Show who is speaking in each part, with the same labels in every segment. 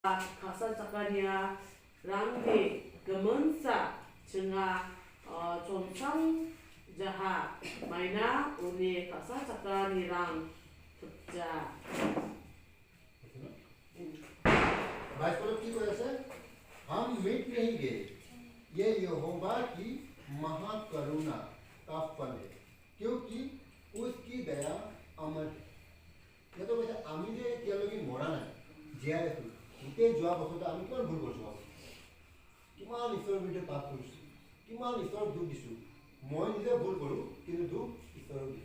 Speaker 1: Kasa Zakania Rangdi Gemensa Cenga Chonsang Jaha Maina Uni Kasa Zakani Rang Tukja
Speaker 2: हम मिट नहीं गए, ये यहोवा की महाकरुणा का फल है, क्योंकि उसकी दया अमर है। ये तो वैसे आमी जे क्या लोगी मोड़ा ना जिया है तू उते जवाब होता आमी कौन भूल कर जवाब किमान ईश्वर बिटे पाप करूँ किमान ईश्वर दुख दिसू मैं निजे भूल करूँ किंतु दुख ईश्वर दी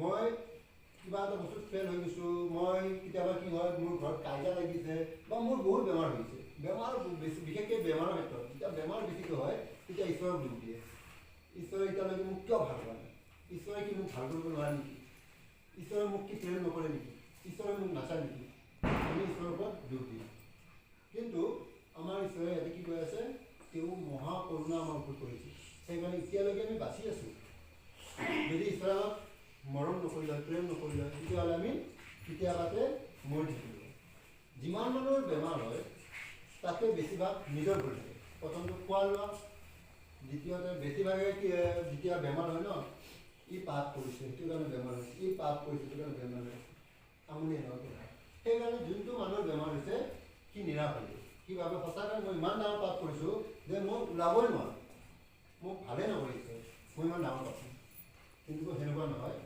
Speaker 2: मैं কিবা এটা বস্তু ফেল হৈ গৈছোঁ মই কেতিয়াবা কি হয় মোৰ ঘৰত কাজিয়া লাগিছে বা মোৰ বহুত বেমাৰ হৈছে বেমাৰ বেছি বিশেষকৈ বেমাৰৰ ক্ষেত্ৰত যেতিয়া বেমাৰ বেছিকৈ হয় তেতিয়া ঈশ্বৰক দুখ দিয়ে ঈশ্বৰে এতিয়ালৈকে মোক কিয় ভাল কৰা নাই ঈশ্বৰে কি মোক ভাল কৰিব নোৱাৰে নেকি ঈশ্বৰে মোক কি প্ৰেম নকৰে নেকি ঈশ্বৰে মোক নাচায় নেকি আমি ঈশ্বৰৰ ওপৰত দুখ দিওঁ কিন্তু আমাৰ ঈশ্বৰে ইয়াতে কি কৈ আছে তেওঁ মহাকৰুণা আমাৰ ওপৰত কৰিছে সেইকাৰণে এতিয়ালৈকে আমি বাচি আছোঁ যদি ঈশ্বৰে আমাক মৰম নকৰিলে প্ৰেম নকৰিলে তেতিয়াহ'লে আমি কেতিয়াবাতে মৰি থাকিব যিমান মানুহৰ বেমাৰ হয় তাতে বেছিভাগ নিজৰ ভুল থাকে প্ৰথমটো খোৱা লোৱা দ্বিতীয়তে বেছিভাগে যেতিয়া বেমাৰ হয় ন ই পাপ কৰিছে সেইটো কাৰণে বেমাৰ হৈছে ই পাপ কৰিছে সেইটো কাৰণে বেমাৰ হৈছে আমনি নহয় সেইকাৰণে যোনটো মানুহৰ বেমাৰ হৈছে সি নিৰাশ হৈ যায় সি ভাবে সঁচাকৈ মই ইমান ডাঙৰ পাপ কৰিছোঁ যে মই ওলাবই নোৱাৰোঁ মোক ভালেই নকৰিছে মই ইমান ডাঙৰ পাপ কিন্তু সেনেকুৱা নহয়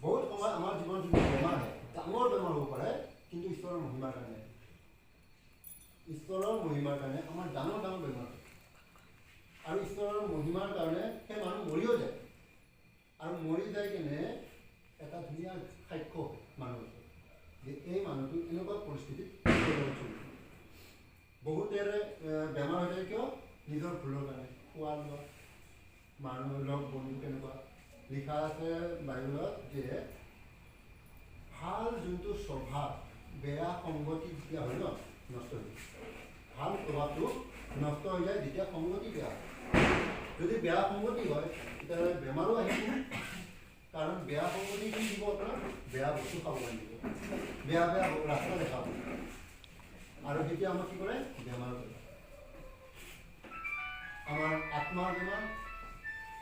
Speaker 2: बहुत समय हमारे जीवन जो बेमार है डांगर बेमार हो पड़े किंतु ईश्वर महिमार कारण ईश्वर महिमार कारण हमारे डांगर डांगर बेमार और ईश्वर महिमार कारण সেই মানুহ মৰিও যায় আৰু মৰি যায় কিনে এটা ধুনীয়া সাক্ষ্য মানুহৰ যে এই মানুহটো এনেকুৱা পৰিস্থিতিত বহুতেৰে বেমাৰ হৈ যায় কিয় নিজৰ ভুলৰ কাৰণে খোৱা লোৱা মানুহৰ লগ বন্ধু কেনেকুৱা লিখা আছে বাইবেলত যে ভাল যোনটো স্বভাৱ বেয়া সংগতি যেতিয়া হয় ন নষ্ট হৈ যায় ভাল স্বভাৱটো নষ্ট হৈ যায় যেতিয়া সংগতি বেয়া হয় যদি বেয়া সংগতি হয় তেতিয়াহ'লে বেমাৰো আহিব কাৰণ বেয়া সংগতি কি দিব আপোনাৰ বেয়া বস্তু খাব লাগিব বেয়া বেয়া ৰাস্তা দেখাব আৰু তেতিয়া আমাক কি কৰে বেমাৰ কৰে আমাৰ আত্মাৰ বেমাৰ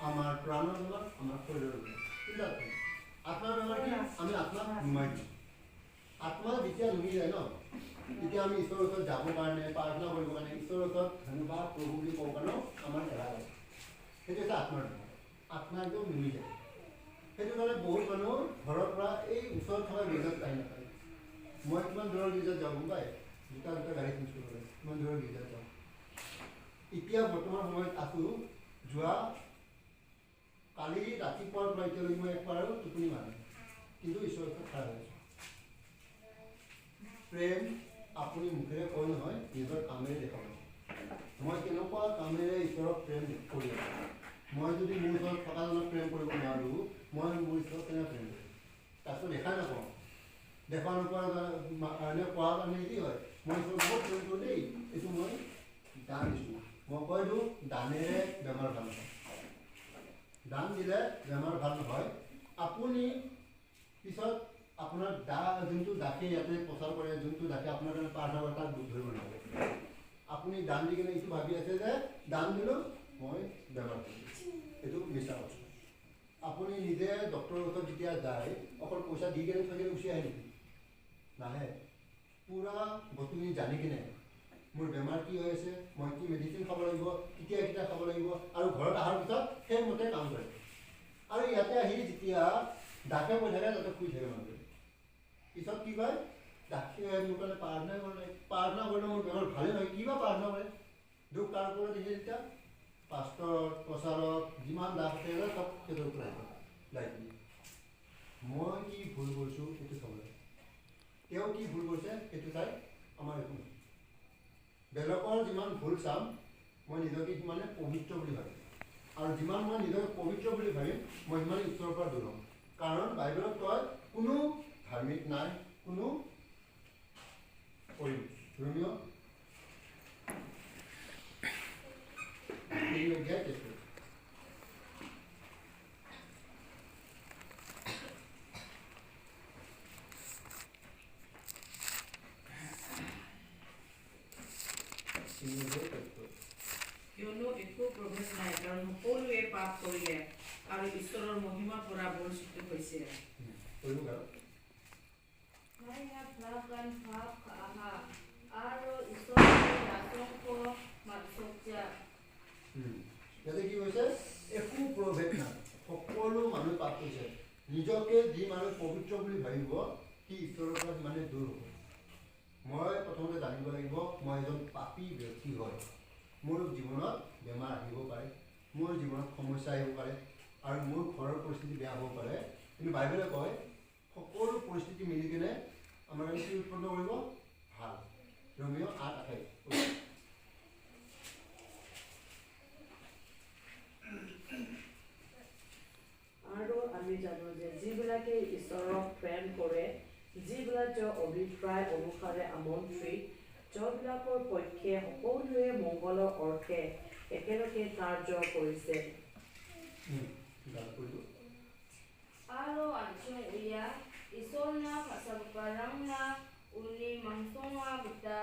Speaker 2: আমার প্রাণের বেমার আমার শরীরের বেমার ঠিক আছে আত্মার বেমার কি আমি আত্মা নুমাই দিই আত্মা যেতিয়া নুমি যায় ন তেতিয়া আমি ঈশ্বৰৰ ওচৰত যাবৰ কাৰণে প্ৰাৰ্থনা কৰিবৰ কাৰণে ঈশ্বৰৰ ওচৰত ধন্যবাদ প্ৰভু বুলি ক'ব কাৰণেও আমাৰ এৰা যায় সেইটো হৈছে আত্মাৰ বেমাৰ আত্মা একদম নুমি যায় সেইটো কাৰণে বহুত মানুহ ঘৰৰ পৰা এই ওচৰত থকা গীৰ্জাত আহি নাপায় মই কিমান দূৰৰ গীৰ্জাত যাওঁ গম পায় দুটা গাড়ী চেঞ্জ কৰিব লাগে কিমান দূৰৰ গীৰ্জাত যাওঁ এতিয়া বৰ্তমান সময়ত আছোঁ যোৱা কালি ৰাতিপুৱাৰ পৰা এতিয়ালৈকে মই একবাৰো টোপনি মাৰো কিন্তু ঈশ্বৰৰ ওচৰত খাৰা হৈছোঁ প্ৰেম আপুনি মুখেৰে কয় নহয় নিজৰ কামেৰে দেখাব মই কেনেকুৱা কামেৰে ঈশ্বৰক প্ৰেম কৰি আছোঁ মই যদি মোৰ ওচৰত থকাজনক প্ৰেম কৰিব নোৱাৰোঁ মই মোৰ ঈশ্বৰক কেনেকৈ প্ৰেম কৰিম তাৰপিছত দেখা নাপাওঁ দেখা নোপোৱাৰ কাৰণে কোৱাৰ কাৰণে কি হয় মই ঈশ্বৰক বহুত প্ৰেম কৰোঁ দেই এইটো মই দান দিছোঁ মই কৈ দিওঁ দানেৰে বেমাৰ ভাল নহয় দান দিলে বেমাৰ ভাল নহয় আপুনি পিছত আপোনাৰ যোনটো দাসে ইয়াতে প্ৰচাৰ কৰে যোনটো দাসে আপোনাৰ কাৰণে প্ৰাৰ্থনা কৰে তাক দুখ ধৰিব নোৱাৰে আপুনি দান দি কিনে এইটো ভাবি আছে যে দান দিলোঁ মই বেমাৰ কৰিছোঁ এইটো মিছা কথা আপুনি নিজে ডক্টৰৰ ওচৰত যেতিয়া যায় অকল পইচা দি কিনে থৈ কিনে গুচি আহে নেকি নাহে পূৰা বস্তুখিনি জানি কিনে মোৰ বেমাৰ কি হৈ আছে মই কি মেডিচিন খাব লাগিব কেতিয়া কেতিয়া খাব লাগিব আৰু ঘৰত অহাৰ পিছত সেইমতে কাম কৰে আৰু ইয়াতে আহি যেতিয়া দাসে কৈ থাকে তাতে শুই থাকে মানুহে পিছত কি কয় দাসে মোৰ কাৰণে প্ৰাৰ্থনা কৰিলে মোৰ বেমাৰ ভালেই নহয় কিবা প্ৰাৰ্থনা কৰে দুখ কাৰ ওপৰত দিছে তেতিয়া পাষ্টৰ প্ৰচাৰক যিমান দাস আছে চব সেইটোৰ ওপৰত লাইক মই কি ভুল কৰিছোঁ সেইটো চাব লাগে তেওঁ কি ভুল কৰিছে সেইটো চাই আমাৰ একো নহয় বেলেগৰ যিমান ভুল চাম মই নিজকে সিমানে পবিত্ৰ বুলি ভাবিম আৰু যিমান মই নিজকে পবিত্ৰ বুলি ভাবিম মই সিমানে ঈশ্বৰৰ পৰা দূৰ হ'ম কাৰণ বাইবেলত কয় কোনো ধাৰ্মিক নাই কোনো ৰোমিঅ' 3:10 তিনিওটাই সত্য
Speaker 1: কিয়নো একো প্ৰভেদ নাই কাৰণ সকলোৱে পাপ কৰিলে আৰু ঈশ্বৰৰ মহিমাৰ পৰা বঞ্চিত হৈছে
Speaker 2: কৰিব আৰু
Speaker 3: Kaya melakukan hak aro isolasi rasongko maksudnya.
Speaker 2: ইয়াতে কি হৈছে একো প্ৰভেদ নাই সকলো মানুহ পাপ কৰিছে নিজকে যি মানুহ পবিত্ৰ বুলি ভাবিব সি ঈশ্বৰৰ পৰা সিমানে দূৰ হ'ব মই প্ৰথমতে জানিব লাগিব মই এজন পাপী ব্যক্তি হয় মোৰ জীৱনত বেমাৰ আহিব পাৰে মোৰ জীৱনত সমস্যা আহিব পাৰে আৰু মোৰ ঘৰৰ পৰিস্থিতি বেয়া হ'ব পাৰে কিন্তু বাইবেলে কয় সকলো পৰিস্থিতি মিলি কিনে আমাৰ কাৰণে কি উৎপন্ন কৰিব ভাল ৰোমিও 8:28
Speaker 1: আৰু আমি জানো যে যিবিলাকে ঈশ্বৰক প্ৰেম কৰে যিবিলাক তেওঁৰ অভিপ্ৰায় অনুসাৰে আমন্ত্ৰিত তেওঁবিলাকৰ পক্ষে সকলোৱে মংগলৰ অৰ্থে একেলগে কাৰ্য কৰিছে
Speaker 3: Aro ancung uya isolna pasabarangna uni mangsonga buta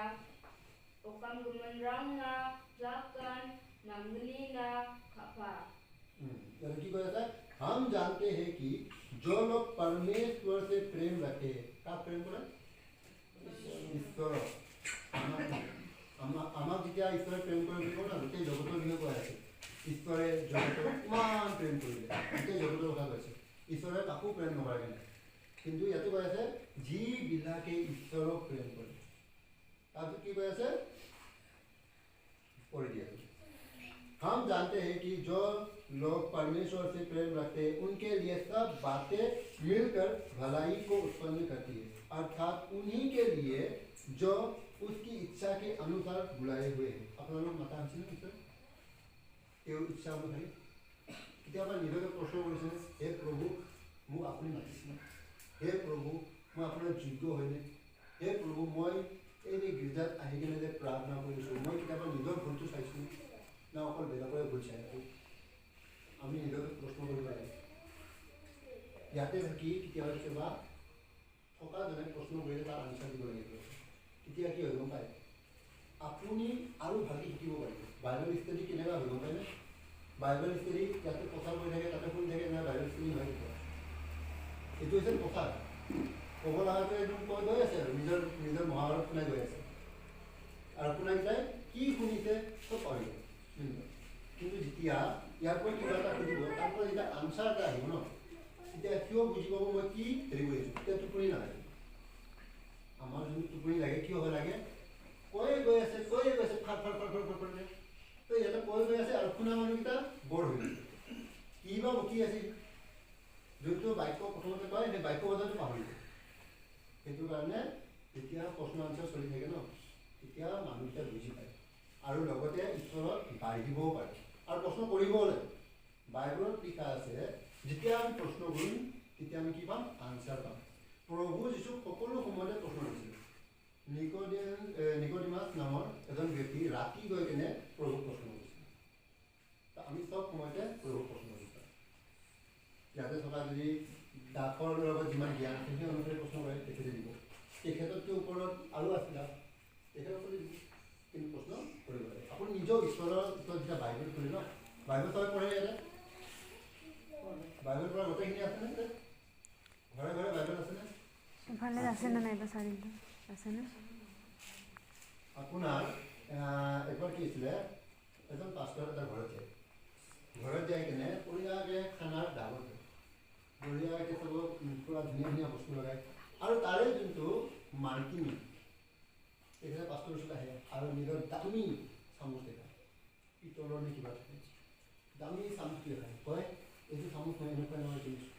Speaker 3: okam gumenrangna lakan namnina kapa.
Speaker 2: यानी की कहता है हम जानते हैं कि जो लोग परमेश्वर से प्रेम रखते हैं का प्रेम करें ईश्वर আমাক যেতিয়া ঈশ্বৰে প্ৰেম কৰে বুলি কওঁ না গোটেই জগতৰ বিষয়ে কৈ আছে ঈশ্বৰে জগতক ইমান প্ৰেম কৰিলে গোটেই জগতৰ কথা কৈছে ঈশ্বৰে কাকো প্ৰেম নকৰে কিন্তু ইয়াতে কৈ আছে যিবিলাকে ঈশ্বৰক প্ৰেম কৰে তাৰপিছত কি কৈ আছে পঢ়ি দিয়া हम जानते हैं कि जो लोग परमेश्वर से प्रेम रखते हैं उनके लिए सब बातें मिलकर भलाई को उत्पन्न करती है अर्थात उन्हीं के लिए जो उसकी इच्छा के अनुसार बुलाए हुए हैं अपना लोग माता हमसे सर ये इच्छा अनुसार কেতিয়াবা নিজকে প্ৰশ্ন কৰিছে হে প্ৰভু মোক আপুনি মাতিছে হে প্ৰভু মই আপোনাৰ যোগ্য হয়নে হে প্ৰভু মই এই যে গীৰ্জাত আহি কিনে যে প্ৰাৰ্থনা কৰিছোঁ মই কেতিয়াবা নিজৰ ভুলটো চাইছোঁ না অকল বেলেগৰে ভুল চাই আমি নিজকে প্ৰশ্ন কৰিব লাগে ইয়াতে থাকি কেতিয়াবা কেতিয়াবা থকাজনে প্ৰশ্ন কৰিলে তাৰ আনচাৰ দিব লাগিব তেতিয়া কি হৈ গম পায় আপুনি আৰু ভালকৈ শিকিব পাৰিব বাইবেল ষ্টাডি কেনেকুৱা হৈ গম পায়নে বাইবেল ষ্টাডি ইয়াতে প্ৰচাৰ কৰি থাকে তাতে শুনি থাকে না বাইবেল ষ্টাডি নহয় কেতিয়াবা এইটো হৈছে প্ৰচাৰ ক'ব লগাটো একদম কৈ গৈ আছে আৰু নিজৰ নিজৰ মহাভাৰত শুনাই গৈ আছে আৰু শুনাই যায় কি শুনিছে চব পাৰিব কিন্তু যেতিয়া ইয়াৰ পৰা কিবা এটা সুধিব তাৰ পৰা যেতিয়া আনচাৰ এটা আহিব ন তেতিয়া কিয় বুজি পাব মই কি হেৰি কৰিছোঁ তেতিয়া টোপনি নালাগে আমাৰ যদি টোপনি লাগে কিয় হয় লাগে কৈয়ে গৈ আছে ফাৰ তো ইয়াতে কৈ গৈ আছে আৰু শুনা মানুহকেইটা বৰ হৈ গৈছে কি বা বকি আছিল যোনটো বাক্য প্ৰথমতে কয় সেই বাক্য বজাৰটো পাহৰি যায় সেইটো কাৰণে যেতিয়া প্ৰশ্ন আনচাৰ চলি থাকে ন তেতিয়া মানুহকেইটা বুজি পায় আৰু লগতে ঈশ্বৰত বাঢ়িবও পাৰে আৰু প্ৰশ্ন কৰিবও লাগে বাইবেলত লিখা আছে যেতিয়া আমি প্ৰশ্ন কৰিম তেতিয়া আমি কি পাম আনচাৰ পাম প্ৰভু যীশুক সকলো সময়তে প্ৰশ্ন কৰিছিল নিকোডিমাছ নামৰ এজন ব্যক্তি ৰাতি গৈ কিনে প্ৰভুক প্ৰশ্ন কৰিছিল আমি চব সময়তে প্ৰভুক প্ৰশ্ন কৰিছোঁ ইয়াতে থকা যদি দাসৰ লগত যিমান জ্ঞান আছে সেই অনুসৰি প্ৰশ্ন কৰে তেখেতে দিব তেখেততকৈ ওপৰত আৰু আছিলে তেখেতক দিব কিন্তু প্ৰশ্ন কৰিব লাগে আপুনি নিজৰ ঈশ্বৰৰ ওচৰত যেতিয়া বাইবেল খুলি ন বাইবেল চবে পঢ়ে ইয়াতে বাইবেল পঢ়া গোটেইখিনি আছেনে ঘৰে ঘৰে বাইবেল আছেনে
Speaker 4: ভালে আছেনে নাইবা চাৰিটা আছেনে
Speaker 2: আপোনাৰ একবাৰ কি হৈছিলে এজন পাষ্টাৰ এটা ঘৰত যাই কিনে পৰিয়ালকে খানাৰ দাবত বঢ়িয়াকৈ চব পূৰা ধুনীয়া ধুনীয়া বস্তু লগায় আৰু তাৰে যোনটো মাৰ্কিনি তেখেতে পাষ্টাৰ ওচৰত আহে আৰু নিজৰ দামী চামুচ দেখায় পিতলৰ নে কিবা থাকে দামী চামুচ দেখায় কয় এইটো চামুচ মই এনেকুৱা নহয় কিনিছোঁ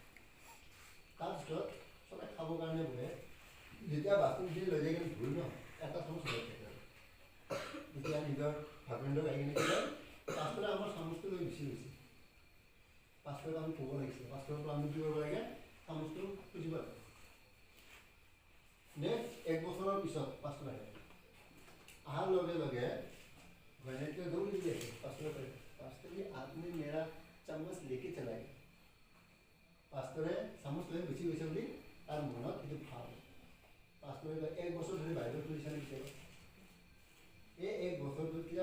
Speaker 2: তাৰপিছত চবে খাবৰ কাৰণে বহে যেতিয়া বাচনখিনি লৈ যায় কিনে ধুই ন এটা চামুচ লৈ থাকে যেতিয়া নিজৰ হাজবেণ্ডক আহি কিনে কি কয় পাষ্টাৰে আমাৰ চামুচটো লৈ গুচি গৈছে পাষ্টাৰক আমি ক'ব লাগিছিলে পাষ্টাৰৰ পৰা আমি কি কৰিব লাগে চামুচটো খুজিব লাগে নেক্সট 1 বছৰৰ পিছত পাষ্টাৰ আহে अहार लगे लगे घने के दौड़ लिए पास्टर जी आपने मेरा चम्मच लेके चला गया पास्टरे चम्मच ले गुची गुची बोली तार मनत कितु भाव पास्टरे 1 বছৰ ধৰি বাইবেল খুলিছে নেকি এই 1 বছৰ ধৰি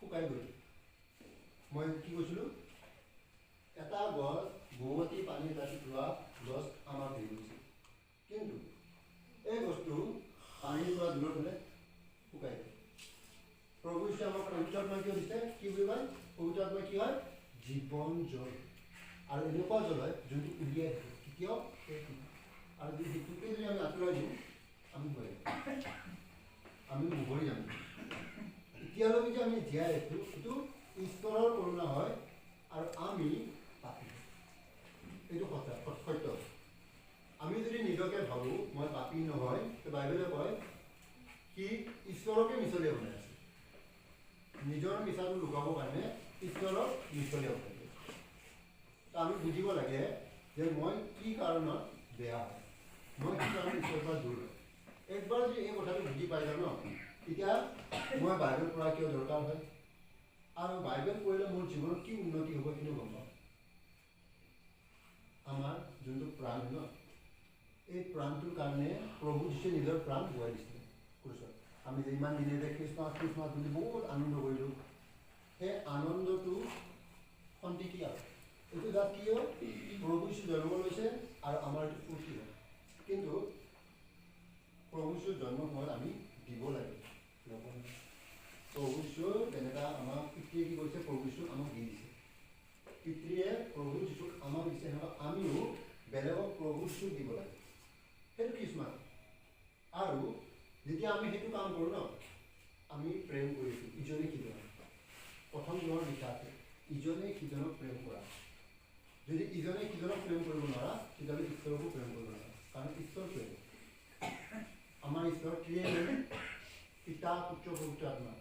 Speaker 2: শুকাই গ'ল। মই কি কৈছিলোঁ, এটা গছ বহুমতি পানী তাত ৰোৱা গছ আমাৰ হৈ গৈছে, কিন্তু এই গছটো পানীৰ পৰা দূৰত হ'লে শুকাই যায়। প্ৰভু ঈশ্বৰে আমাক পবিত্ৰ আত্মা কিয় দিছে? কি বুলি কয়? পবিত্ৰ আত্মা কি হয়? জীৱন জল। আৰু এনেকুৱা জল হয় যোনটো উলিয়াই দিয়ে কেতিয়াও আৰু সেইটোকে যদি আমি আঁতৰাই দিওঁ আমি হৈ আমি মৰি যাম। এতিয়ালৈকে যে আমি জীয়াই আছোঁ সেইটো ঈশ্বৰৰ কৰুণা হয় আৰু আমি পাপী। এইটো সত্য। আমি যদি নিজকে ভাবোঁ মই পাপী নহয়, বাইবেলে কয় কি ঈশ্বৰকে মিছলীয়া বনাই আছে। নিজৰ মিছাটো লুকাবৰ কাৰণে ঈশ্বৰক মিছলীয়া বনাই আছে। আমি বুজিব লাগে যে মই কি কাৰণত বেয়া হয়, মই কি কাৰণত ঈশ্বৰৰ পৰা দূৰ হয়। একবাৰ যদি এই কথাটো বুজি পাই যাওঁ ন, তেতিয়া মই বাইবেল পঢ়া কিয় দৰকাৰ হয় আৰু বাইবেল পঢ়িলে মোৰ জীৱনত কি উন্নতি হ'ব কিন্তু গম পাওঁ। আমাৰ যোনটো প্ৰাণ ন, এই প্ৰাণটোৰ কাৰণে প্ৰভু যীশুৱে নিজৰ প্ৰাণ বোৱাই দিছিলে ক্ৰুচত। আমি যে ইমান দিনে যে খ্ৰীষ্টমাছ বুলি বহুত আনন্দ কৰিলোঁ, সেই আনন্দটো খন্তেকীয়া। এইটো তাত কি হয়, প্ৰভু যীশু জন্ম লৈছে আৰু আমাৰ এইটো ফূৰ্তি হয়। কিন্তু প্ৰভু যীশুৰ জন্ম সময়ত আমি দিব লাগে। প্ৰভু যীশু যেনেকুৱা আমাক পিতৃয়ে কি কৰিছে, প্ৰভু যীশুক আমাক দি দিছে। পিতৃয়ে প্ৰভু যীশুক আমাক দিছে, সেনেকুৱা আমিও বেলেগক প্ৰভু যীশুক দিব লাগে। সেইটো খ্ৰীষ্টমাছ। আৰু যেতিয়া আমি সেইটো কাম কৰোঁ ন, আমি প্ৰেম কৰিছোঁ ইজনে সিজনক। প্ৰথম দিনৰ লিখা আছে ইজনে সিজনক প্ৰেম কৰা। যদি ইজনে সিজনক প্ৰেম কৰিব নোৱাৰা তেতিয়াহ'লে ঈশ্বৰকো প্ৰেম কৰিব নোৱাৰা, কাৰণ ঈশ্বৰ প্ৰেম। আমাৰ ঈশ্বৰ ত্ৰিয়েক, পিতা পুত্ৰ পবিত্ৰ আত্মা।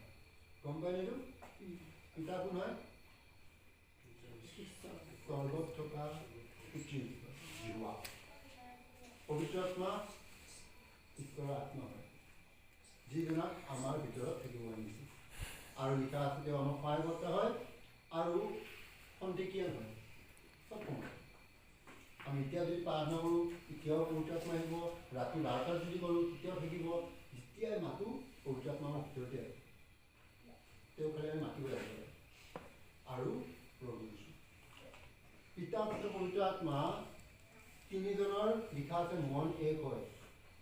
Speaker 2: গম পাই এইটো? পিতা কোন হয়? স্বৰ্গত থকা পিতৃ জীৱা। পবিত্ৰ আত্মা ঈশ্বৰৰ আত্মা হয়, যিজনাক আমাৰ ভিতৰত থাকিব আনিছে। আৰু লিখা আছে তেওঁ আমাৰ সহায়কৰ্তা হয় আৰু খন্তেকীয়া হয়, চব সময়। আমি এতিয়া যদি প্ৰাৰ্থনা কৰোঁ তেতিয়াও পবিত্ৰ আত্মা আহিব, ৰাতি 12টাত যদি কৰোঁ তেতিয়াও থাকিব। যেতিয়াই মাতোঁ পবিত্ৰ আত্মা আমাৰ ভিতৰতে আছে। তেওঁ খালি আমি মাতিব লাগিব। আৰু প্ৰভু যীশু পিতা পুত্ৰ পবিত্ৰ আত্মা তিনিজনৰ লিখা আছে মন এক হয়,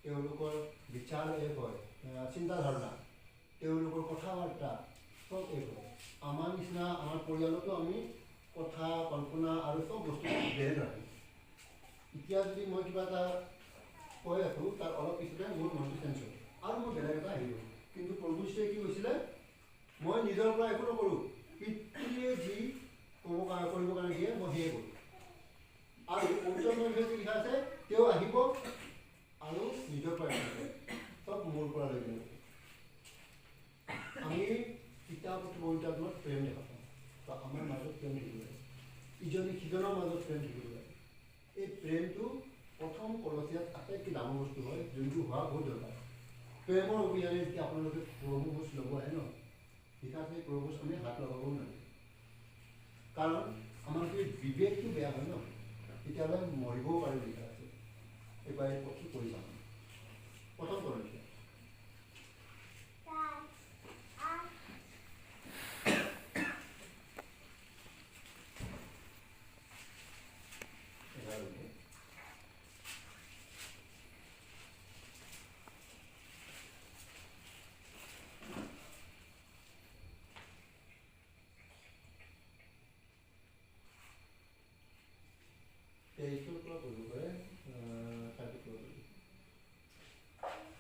Speaker 2: তেওঁলোকৰ বিচাৰ এক হয়, চিন্তাধাৰণা, তেওঁলোকৰ কথা বাৰ্তা চব এক হয়। আমাৰ নিচিনা আমাৰ পৰিয়ালতো আমি কথা কল্পনা আৰু চব বস্তু বেলেগ ৰাখোঁ। এতিয়া যদি মই কিবা এটা কৈ আছোঁ তাৰ অলপ পিছতে মোৰ মনটো চেঞ্জ হয় আৰু মই বেলেগ এটা আহি গ'ল। কিন্তু প্ৰভু যীশুৱে কি কৈছিলে, মই নিজৰ পৰা একো নকৰোঁ, পিতৃয়ে যি কৰিব কাৰণে দিয়ে মই সেয়ে কৰোঁ। আৰু পবিত্ৰ গ্ৰন্থত লিখা আছে তেওঁ আহিব আৰু নিজৰ পৰা চব মোৰ পৰা লৈ যাব। আমি পিতা পুত্ৰ পবিত্ৰ আত্মাত প্ৰেম দেখা পাওঁ, বা আমাৰ মাজত প্ৰেম থাকিব লাগে, ইজনে সিজনৰ মাজত প্ৰেম থাকিব লাগে। এই প্ৰেমটো প্ৰথম কলচীয়াত আটাইতকৈ ডাঙৰ বস্তু হয়, যোনটো হোৱা বহুত দৰকাৰ। প্ৰেমৰ অভিযানে যেতিয়া আপোনালোকে প্ৰভুভোজ ল'ব আহে ন, লিখা আছে প্ৰভুভোজ আমি হাত লগাবও নালাগে। কাৰণ আমাৰ যদি বিবেকটো বেয়া হয় ন, তেতিয়াহ'লে মৰিবও পাৰে লিখা আছে। এইবাৰ এই পথটো কৰি যাম। প্ৰথম কলচীয়া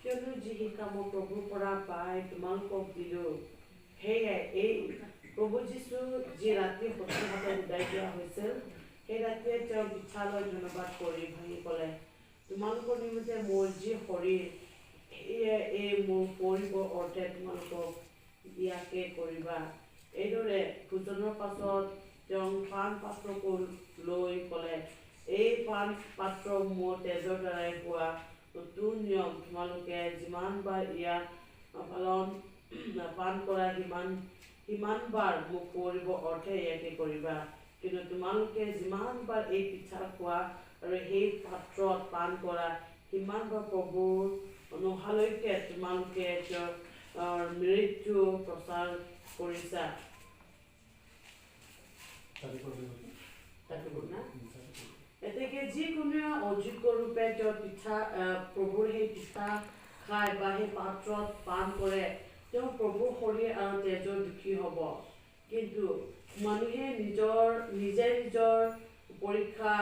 Speaker 1: কিয়নো যি শিক্ষা মই প্ৰভুৰ পৰা পাই তোমালোকক দিলোঁ, সেয়াই এই প্ৰভু যীশু যি ৰাতি সত্যভাৱে উদাই দিয়া হৈছিল, সেই ৰাতিয়ে তেওঁ পিঠালৈ ধন্যবাদ কৰি ভাঙি ক'লে, তোমালোকৰ নিমিত্তে মোৰ যি শৰীৰ সেয়ে এই মোৰ কৰিব অৰ্থে তোমালোকক ইয়াকে কৰিবা। এইদৰে ভোজনৰ পাছত তেওঁ পাণ পাত্ৰকো লৈ ক'লে, এই পাণ পাত্ৰ মোৰ তেজৰ দ্বাৰাই হোৱা নতুন নিয়ম। তোমালোকে যিমানবাৰ ইয়াক পান কৰা সিমানবাৰ মোক কৰিব অৰ্থে ইয়াকে কৰিবা। কিন্তু তোমালোকে যিমানবাৰ এই পিঠা খোৱা আৰু সেই পাত্ৰত পান কৰা সিমানবাৰ প্ৰভুৰ নোহালৈকে তোমালোকে তেওঁৰ মৃত্যু প্ৰচাৰ কৰিছা
Speaker 2: তাতে কৰিব
Speaker 1: তাকে না
Speaker 2: তাতে
Speaker 1: এতেকে যিকোনো অযোগ্য ৰূপে তেওঁ পিঠা প্ৰভুৰ সেই পিঠা খায় বা সেই পাত্ৰত পান কৰে তেওঁ প্ৰভুৰ শৰীৰ আৰু তেজৰ দুখী হ'ব কিন্তু মানুহে নিজে নিজৰ পৰীক্ষা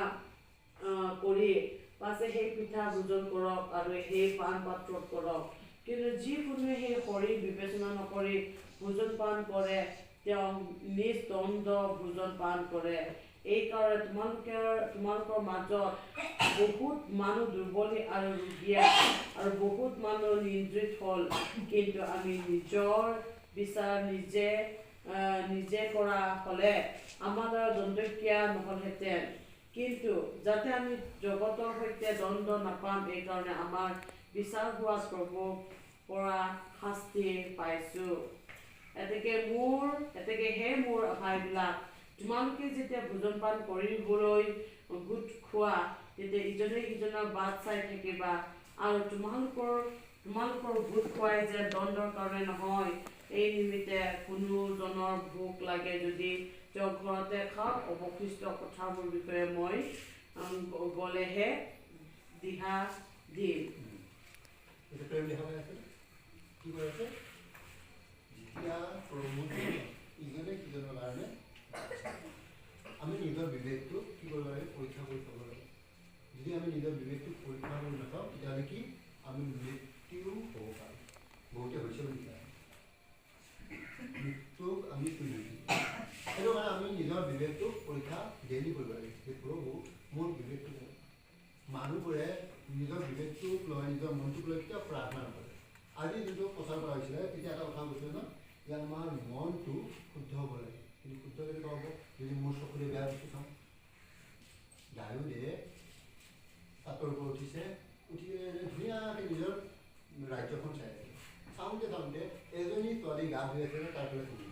Speaker 1: কৰি পাছে সেই পিঠা ভোজন কৰক আৰু সেই পান পাত্ৰত কৰক কিন্তু যিকোনোৱে সেই শৰীৰ বিবেচনা নকৰি ভোজন পান কৰে তেওঁ নিজ দণ্ড ভোজন পান কৰে এই কাৰণে তোমালোকৰ মাজত বহুত মানুহ দুৰ্বলী আৰু ৰোগীয়া আৰু বহুত মানুহ নিদ্ৰিত হ'ল কিন্তু আমি নিজৰ বিচাৰ নিজে কৰা হ'লে আমাৰ দ্বাৰা দণ্ডক্ৰিয়া নহ'লহেঁতেন কিন্তু যাতে আমি জগতৰ সৈতে দ্বন্দ্ব নাপাম এই কাৰণে আমাৰ বিচাৰ হোৱা প্ৰভুৰ পৰা শাস্তি পাইছোঁ এতেকে হে মোৰ ভাইবিলাক তোমালোকে যেতিয়া ভোজন পান কৰিবলৈ গোট খোৱা তেতিয়া ইজনে সিজনৰ বাট চাই থাকিবা আৰু তোমালোকৰ গোট খোৱাই যে দণ্ডৰ কাৰণে নহয় এই নিমিত্তে কোনোজনৰ ভোক লাগে যদি তেওঁ ঘৰতে খাওক অৱশিষ্ট কথাবোৰ বিষয়ে মই গ'লেহে দিহা দিম
Speaker 2: এটা প্ৰেম দেখা পাই আছে কি কৈ আছে যেতিয়া প্ৰভু ইজনে সিজনৰ কাৰণে আমি নিজৰ বিবেকটো কি কৰিব লাগে পৰীক্ষা কৰি চাব লাগে যদি আমি নিজৰ বিবেকটো পৰীক্ষা কৰি নাচাওঁ তেতিয়াহ'লে কি আমি মৃত্যু হ'ব পাৰোঁ বহুতে হৈছে বুলি কয় মৃত্যুক আমি চুই সেইটো কাৰণে আমি নিজৰ বিবেকটোক পৰীক্ষা ডেইলি কৰিব লাগে যে প্ৰভু মোৰ বিবেকটো মানুহবোৰে নিজৰ বিবেকটোক লৈ নিজৰ মনটোক লৈ কেতিয়াও প্ৰাৰ্থনা নকৰে আজি যোনটো প্ৰচাৰ কৰা হৈছিলে তেতিয়া এটা কথা কৈছিলে ন যে আমাৰ মনটো শুদ্ধ হ'ব লাগে কিন্তু শুদ্ধ কেনেকুৱা হ'ব যদি মোৰ চকুৰে বেয়া বস্তু চাওঁ ডায়োদে তাঁতৰ ওপৰত উঠি ধুনীয়াকৈ নিজৰ ৰাজ্যখন চাই আছে চাওঁতে এজনী ছোৱালী গা ধুই আছে তাৰ ফালে চকুছে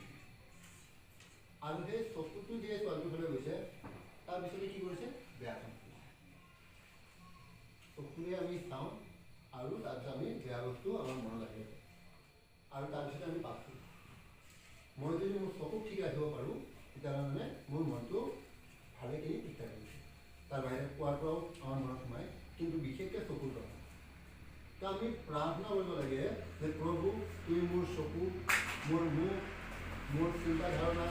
Speaker 2: আৰু সেই চকুটো দিয়ে ছোৱালীটোৰ ফালে গৈছে তাৰপিছতে কি কৰিছে বেয়া কাম চকুৰে আমি চাওঁ আৰু তাৰপিছত আমি বেয়া বস্তু আমাৰ মনত আহি আছে আৰু তাৰপিছতে আমি পাপ কৰোঁ মই যদি মোৰ চকুক ঠিক ৰাখিব পাৰোঁ তেতিয়াহ'লে মানে মোৰ মনটো ভালেখিনি ঠিক থাকিব তাৰ বাহিৰে কোৱাৰ পৰাও আমাৰ মনত সোমায় কিন্তু বিশেষকৈ চকুৰ কথা তো আমি প্ৰাৰ্থনা কৰিব লাগে যে প্ৰভু তুমি মোৰ চকু মোৰ মুখ মোৰ চিন্তা ধাৰণা